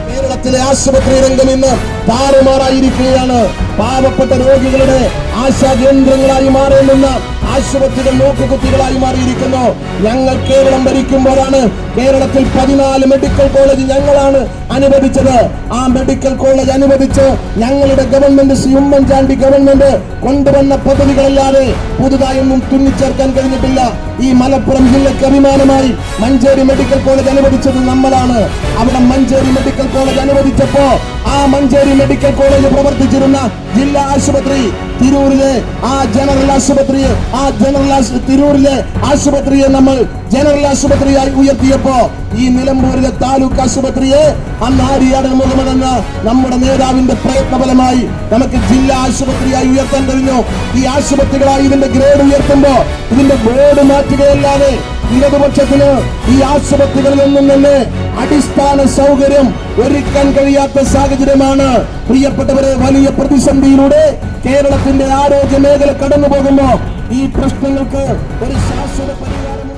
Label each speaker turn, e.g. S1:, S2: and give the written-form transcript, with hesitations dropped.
S1: കേരളത്തിലെ ആശുപത്രി രംഗം ഇന്ന് താറുമാറായിരിക്കുകയാണ്. പാവപ്പെട്ട രോഗികളുടെ ആശാകേന്ദ്രങ്ങളായി മാറേണ്ടുന്ന ആശുപത്രികൾ നോക്കുകുത്തികളായി മാറിയിരിക്കുന്നു. ഞങ്ങൾ കേരളം ഭരിക്കുമ്പോഴാണ് കേരളത്തിൽ 14 മെഡിക്കൽ കോളേജ് ഞങ്ങളാണ് അനുവദിച്ചത്. ആ മെഡിക്കൽ കോളേജ് അനുവദിച്ച് ഞങ്ങളുടെ ഗവൺമെന്റ്, ശ്രീ ഉമ്മൻചാണ്ടി ഗവൺമെന്റ് കൊണ്ടുവന്ന പദ്ധതികളല്ലാതെ പുതുതായൊന്നും തുന്നിച്ചേർക്കാൻ കഴിഞ്ഞിട്ടില്ല. ഈ മലപ്പുറം ജില്ലയ്ക്ക് അഭിമാനമായി മഞ്ചേരി മെഡിക്കൽ കോളേജ് അനുവദിച്ചത് നമ്മളാണ്. അവിടെ മഞ്ചേരി മെഡിക്കൽ കോളേജ് അനുവദിച്ചപ്പോ ആ മഞ്ചേരി മെഡിക്കൽ കോളേജ് പ്രവർത്തിച്ചിരുന്ന ജില്ലാ ആശുപത്രി തിരൂരിലെ ആ ജനറൽ ആശുപത്രിയെ തിരൂരിലെ ആശുപത്രിയെ നമ്മൾ ജനറൽ ആശുപത്രിയായി ഉയർത്തിയപ്പോ ഈ നിലമ്പൂരിലെ താലൂക്ക് ആശുപത്രിയെ അന്ന് ആര്യാടൻ മുഹമ്മദ് എന്ന നമ്മുടെ നേതാവിന്റെ പ്രയത്നഫലമായി നമുക്ക് ജില്ലാ ആശുപത്രിയായി ഉയർത്താൻ കഴിഞ്ഞു. ഈ ആശുപത്രികളായി ഇതിന്റെ ഗ്രേഡ് ഉയർത്തുമ്പോ ഇതിന്റെ ബോർഡ് മാറ്റുകയല്ലാതെ ഇടതുപക്ഷത്തിന് ഈ ആശുപത്രികളിൽ നിന്നും തന്നെ അടിസ്ഥാന സൗകര്യം ഒരുക്കാൻ കഴിയാത്ത സാഹചര്യമാണ്. പ്രിയപ്പെട്ടവരെ, വലിയ പ്രതിസന്ധിയിലൂടെ കേരളത്തിന്റെ ആരോഗ്യ മേഖല കടന്നു പോകുമ്പോ ഈ പ്രശ്നങ്ങൾക്ക് ഒരു ശാശ്വത പരിഹാരം